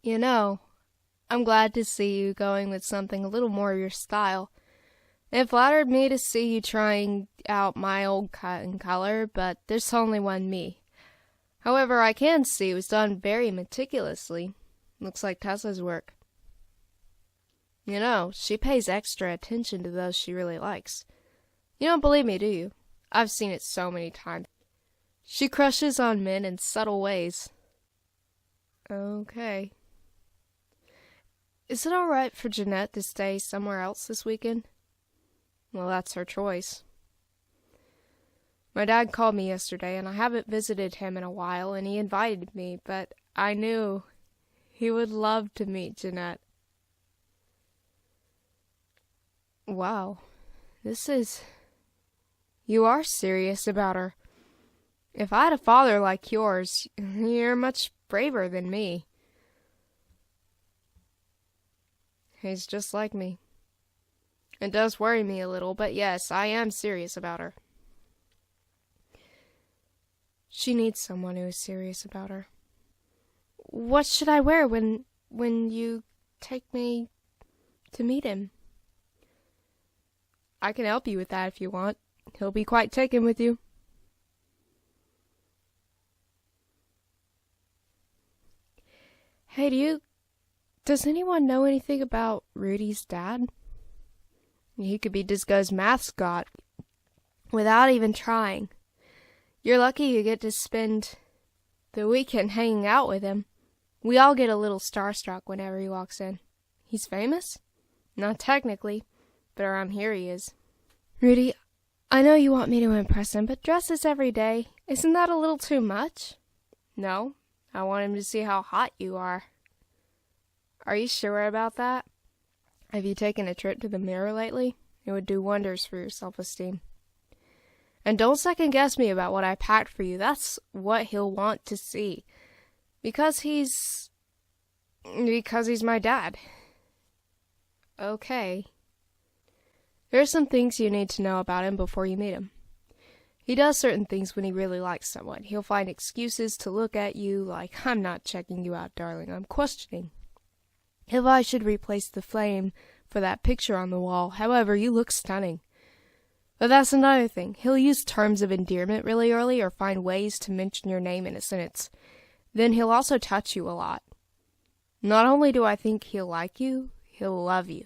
You know, I'm glad to see you going with something a little more your style. It flattered me to see you trying out my old cut and color, but there's only one me. However, I can see it was done very meticulously. Looks like Tessa's work. You know, she pays extra attention to those she really likes. You don't believe me, do you? I've seen it so many times. She crushes on men in subtle ways. Okay. Is it all right for Jeanette to stay somewhere else this weekend? Well, that's her choice. My dad called me yesterday, and I haven't visited him in a while, and he invited me, but I knew he would love to meet Jeanette. Wow, you are serious about her. If I had a father like yours, you're much braver than me. He's just like me. It does worry me a little, but yes, I am serious about her. She needs someone who is serious about her. What should I wear when you take me to meet him? I can help you with that if you want. He'll be quite taken with you. Hey, does anyone know anything about Rudy's dad? He could be DizzGo's mascot without even trying. You're lucky you get to spend the weekend hanging out with him. We all get a little starstruck whenever he walks in. He's famous? Not technically, but around here he is. Rudy, I know you want me to impress him, but dresses every day. Isn't that a little too much? No, I want him to see how hot you are. Are you sure about that? Have you taken a trip to the mirror lately? It would do wonders for your self-esteem. And don't second-guess me about what I packed for you. That's what he'll want to see. Because he's my dad. Okay. There are some things you need to know about him before you meet him. He does certain things when he really likes someone. He'll find excuses to look at you like, I'm not checking you out, darling. I'm questioning if I should replace the frame for that picture on the wall. However, you look stunning. But that's another thing. He'll use terms of endearment really early or find ways to mention your name in a sentence. Then he'll also touch you a lot. Not only do I think he'll like you, he'll love you.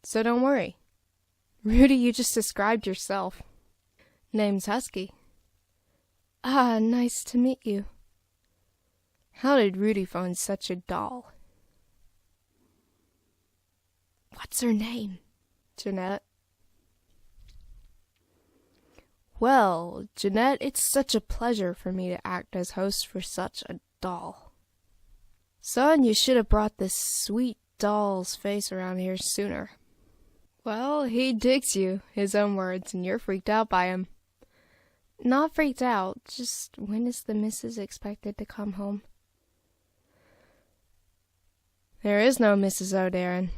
So don't worry. Rudy, you just described yourself. Name's Husky. Ah, nice to meet you. How did Rudy find such a doll? What's her name? Jeanette. Well, Jeanette, it's such a pleasure for me to act as host for such a doll. Son, you should have brought this sweet doll's face around here sooner. Well, he digs you, his own words, and you're freaked out by him. Not freaked out, just when is the missus expected to come home? There is no Mrs. O'Darren.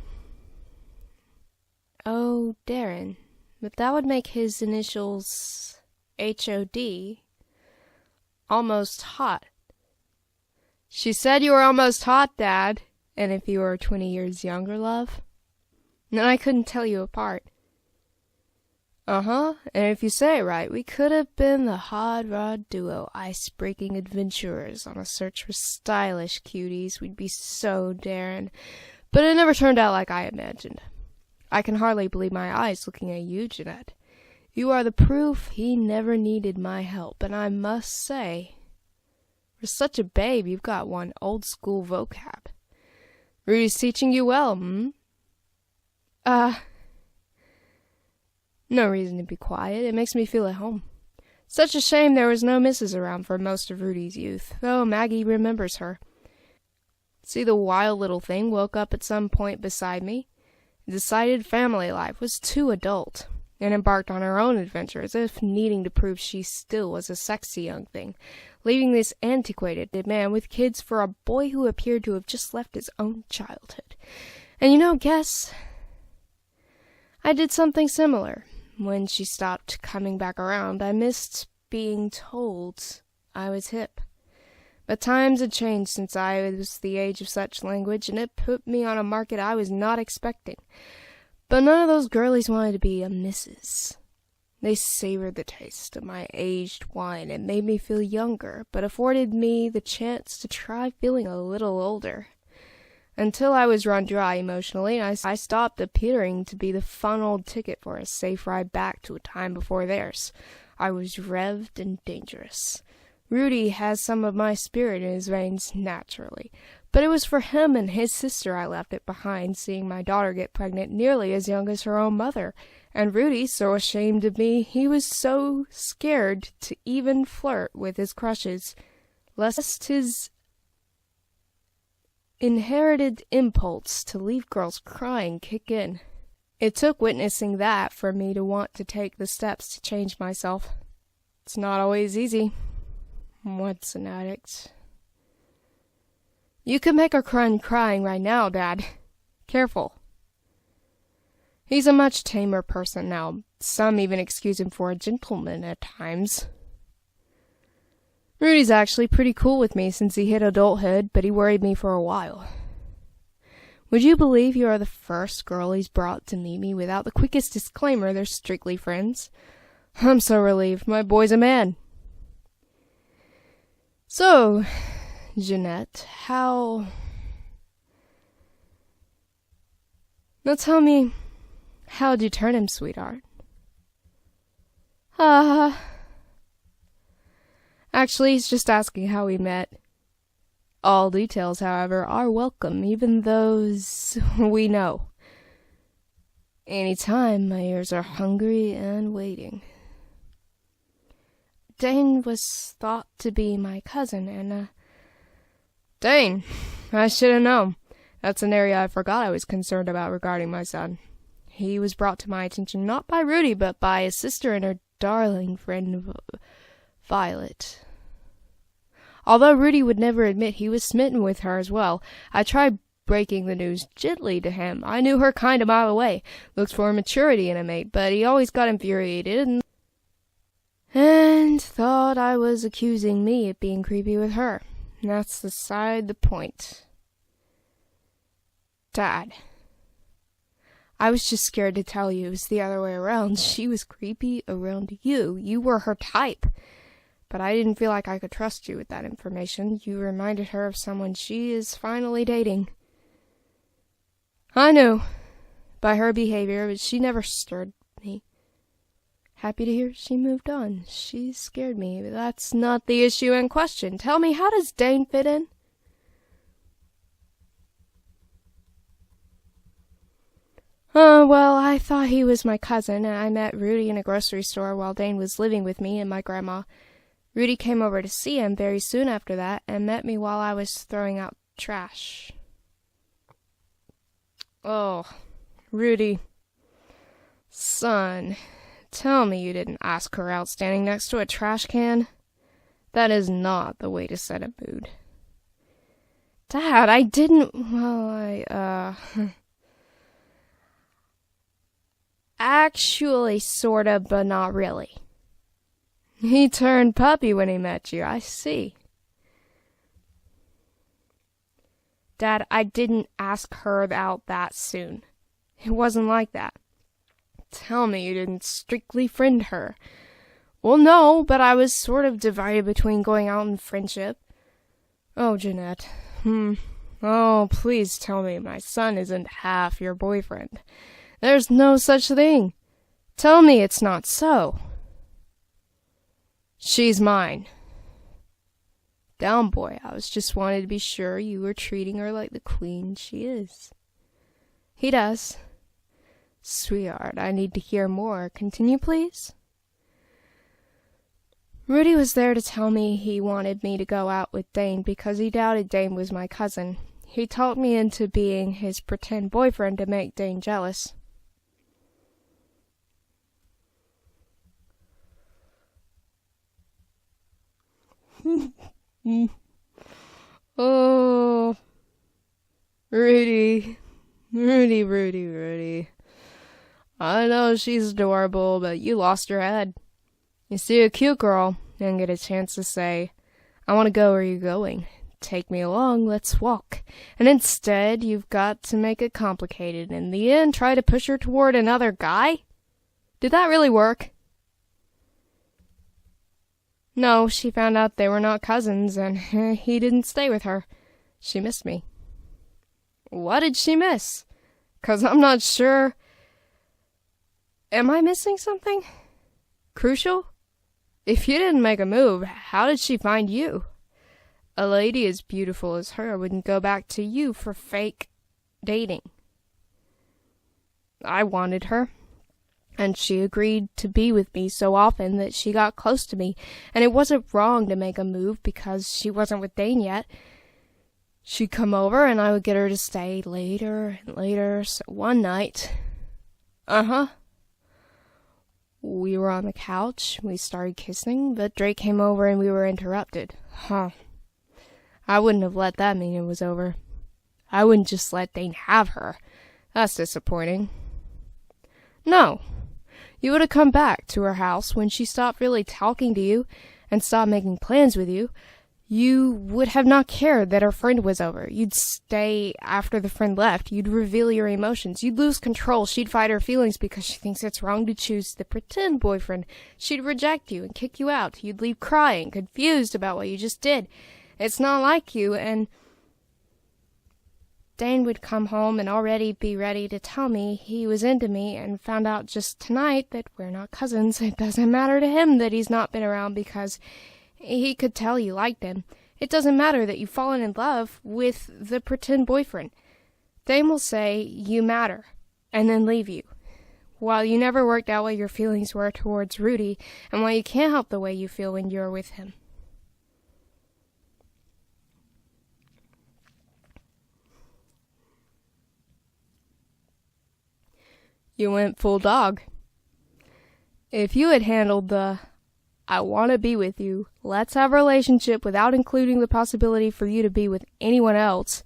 Oh, Darren. But that would make his initials H-O-D almost hot. She said you were almost hot, Dad. And if you were 20 years younger, love, then I couldn't tell you apart. Uh-huh, and if you say it right, we could have been the hot rod duo, ice-breaking adventurers on a search for stylish cuties. We'd be so daring. But it never turned out like I imagined. I can hardly believe my eyes looking at you, Jeanette. You are the proof he never needed my help, and I must say, for such a babe, you've got one old-school vocab. Rudy's teaching you well, No reason to be quiet. It makes me feel at home. Such a shame there was no missus around for most of Rudy's youth, though Maggie remembers her. See, the wild little thing woke up at some point beside me, decided family life was too adult, and embarked on her own adventure as if needing to prove she still was a sexy young thing, leaving this antiquated man with kids for a boy who appeared to have just left his own childhood. And guess I did something similar. When she stopped coming back around, I missed being told I was hip. But times had changed since I was the age of such language, and it put me on a market I was not expecting. But none of those girlies wanted to be a missus. They savored the taste of my aged wine and made me feel younger, but afforded me the chance to try feeling a little older. Until I was run dry emotionally, and I stopped appearing to be the funneled ticket for a safe ride back to a time before theirs. I was revved and dangerous. Rudy has some of my spirit in his veins, naturally. But it was for him and his sister I left it behind, seeing my daughter get pregnant nearly as young as her own mother. And Rudy, so ashamed of me, he was so scared to even flirt with his crushes, lest his inherited impulse to leave girls crying kick in. It took witnessing that for me to want to take the steps to change myself. It's not always easy. What's an addict? You could make her crying right now, Dad. Careful. He's a much tamer person now. Some even excuse him for a gentleman at times. Rudy's actually pretty cool with me since he hit adulthood, but he worried me for a while. Would you believe you are the first girl he's brought to meet me without the quickest disclaimer they're strictly friends? I'm so relieved. My boy's a man. So, Jeanette, how... Now tell me, how'd you turn him, sweetheart? Actually, he's just asking how we met. All details, however, are welcome, even those we know. Any time, my ears are hungry and waiting. Dane was thought to be my cousin, and, Dane, I should have known. That's an area I forgot I was concerned about regarding my son. He was brought to my attention not by Rudy, but by his sister and her darling friend, Violet. Although Rudy would never admit he was smitten with her as well, I tried breaking the news gently to him. I knew her kind a mile away, looked for maturity in a mate, but he always got infuriated and thought I was accusing me of being creepy with her. That's beside the point. Dad, I was just scared to tell you it was the other way around. She was creepy around you. You were her type. But I didn't feel like I could trust you with that information. You reminded her of someone she is finally dating. I knew by her behavior, but she never stirred me. Happy to hear she moved on. She scared me, but that's not the issue in question. Tell me, how does Dane fit in? Well, I thought he was my cousin, and I met Rudy in a grocery store while Dane was living with me and my grandma. Rudy came over to see him very soon after that, and met me while I was throwing out trash. Oh, Rudy. Son, tell me you didn't ask her out standing next to a trash can. That is not the way to set a mood. Dad, I didn't... Well, Actually, sorta, but not really. He turned puppy when he met you, I see. Dad, I didn't ask her out that soon. It wasn't like that. Tell me you didn't strictly friend her. Well, no, but I was sort of divided between going out and friendship. Oh, Jeanette. Oh, please tell me my son isn't half your boyfriend. There's no such thing. Tell me it's not so. She's mine. Down, boy. I was just wanting to be sure you were treating her like the queen she is. He does. Sweetheart, I need to hear more. Continue, please. Rudy was there to tell me he wanted me to go out with Dane because he doubted Dane was my cousin. He talked me into being his pretend boyfriend to make Dane jealous. Oh, Rudy. I know she's adorable, but you lost your head. You see a cute girl and get a chance to say, I want to go where you're going. Take me along, let's walk. And instead, you've got to make it complicated. In the end, try to push her toward another guy? Did that really work? No, she found out they were not cousins, and he didn't stay with her. She missed me. What did she miss? 'Cause I'm not sure. Am I missing something? Crucial? If you didn't make a move, how did she find you? A lady as beautiful as her wouldn't go back to you for fake dating. I wanted her, and she agreed to be with me so often that she got close to me, and it wasn't wrong to make a move because she wasn't with Dane yet. She'd come over, and I would get her to stay later and later, so one night... We were on the couch, we started kissing, but Drake came over and we were interrupted. I wouldn't have let that mean it was over. I wouldn't just let Dane have her. That's disappointing. No. You would have come back to her house when she stopped really talking to you and stopped making plans with you. You would have not cared that her friend was over. You'd stay after the friend left. You'd reveal your emotions. You'd lose control. She'd fight her feelings because she thinks it's wrong to choose the pretend boyfriend. She'd reject you and kick you out. You'd leave crying, confused about what you just did. It's not like you, and Dane would come home and already be ready to tell me he was into me, and found out just tonight that we're not cousins. It doesn't matter to him that he's not been around because he could tell you liked him. It doesn't matter that you've fallen in love with the pretend boyfriend. Dane will say you matter, and then leave you. While you never worked out what your feelings were towards Rudy, and why you can't help the way you feel when you're with him. You went full dog. If you had handled the I want to be with you, let's have a relationship without including the possibility for you to be with anyone else,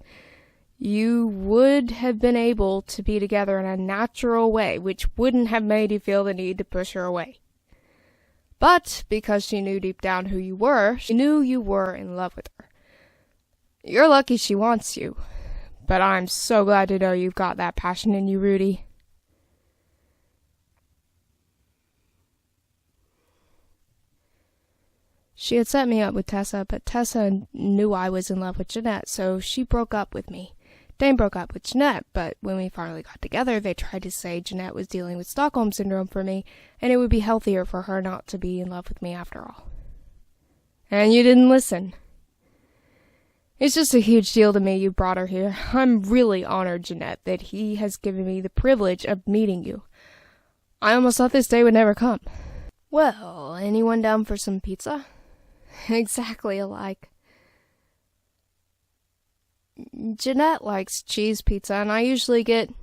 you would have been able to be together in a natural way, which wouldn't have made you feel the need to push her away. But because she knew deep down who you were, she knew you were in love with her. You're lucky she wants you, but I'm so glad to know you've got that passion in you, Rudy. She had set me up with Tessa, but Tessa knew I was in love with Jeanette, so she broke up with me. Dane broke up with Jeanette, but when we finally got together, they tried to say Jeanette was dealing with Stockholm Syndrome for me, and it would be healthier for her not to be in love with me after all. And you didn't listen. It's just a huge deal to me you brought her here. I'm really honored, Jeanette, that he has given me the privilege of meeting you. I almost thought this day would never come. Well, anyone down for some pizza? Exactly alike. Jeanette likes cheese pizza, and I usually get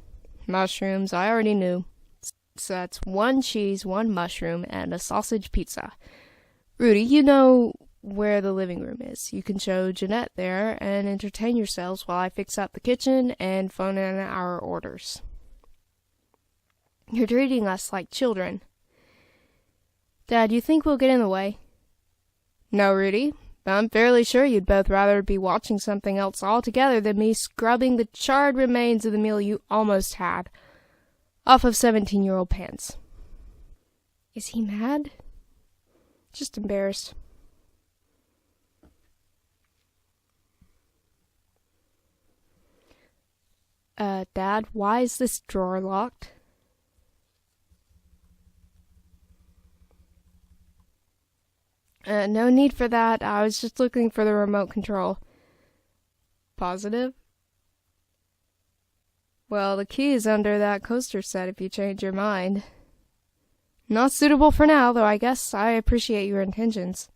mushrooms. I already knew. So that's 1 cheese, 1 mushroom, and a sausage pizza. Rudy, you know where the living room is. You can show Jeanette there and entertain yourselves while I fix up the kitchen and phone in our orders. You're treating us like children. Dad, you think we'll get in the way? No, Rudy. I'm fairly sure you'd both rather be watching something else altogether than me scrubbing the charred remains of the meal you almost had off of 17-year-old pans. Is he mad? Just embarrassed. Dad, why is this drawer locked? No need for that. I was just looking for the remote control. Positive? Well, the key is under that coaster set if you change your mind. Not suitable for now, though I guess I appreciate your intentions.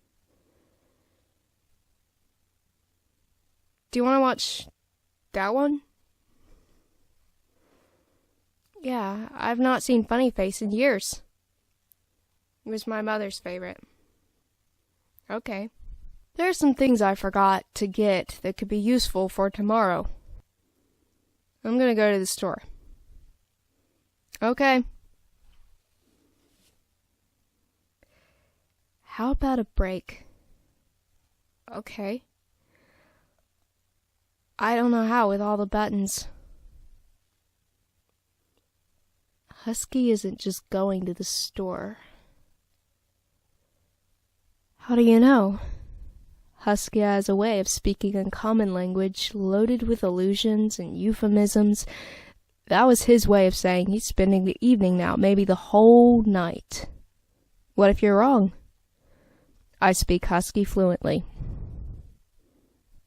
Do you want to watch that one? Yeah, I've not seen Funny Face in years. It was my mother's favorite. Okay. There are some things I forgot to get that could be useful for tomorrow. I'm gonna go to the store. Okay. How about a break? Okay. I don't know how with all the buttons. Husky isn't just going to the store. How do you know? Husky has a way of speaking uncommon language loaded with allusions and euphemisms. That was his way of saying he's spending the evening now, maybe the whole night. What if you're wrong? I speak Husky fluently.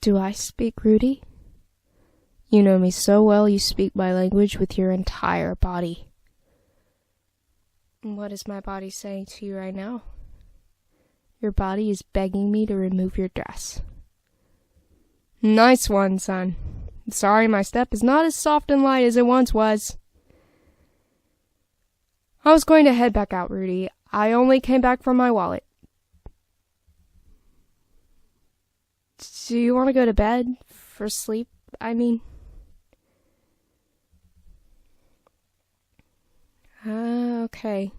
Do I speak Rudy? You know me so well you speak my language with your entire body. What is my body saying to you right now? Your body is begging me to remove your dress. Nice one, son. Sorry my step is not as soft and light as it once was. I was going to head back out, Rudy. I only came back for my wallet. Do you want to go to bed? For sleep, I mean? Okay.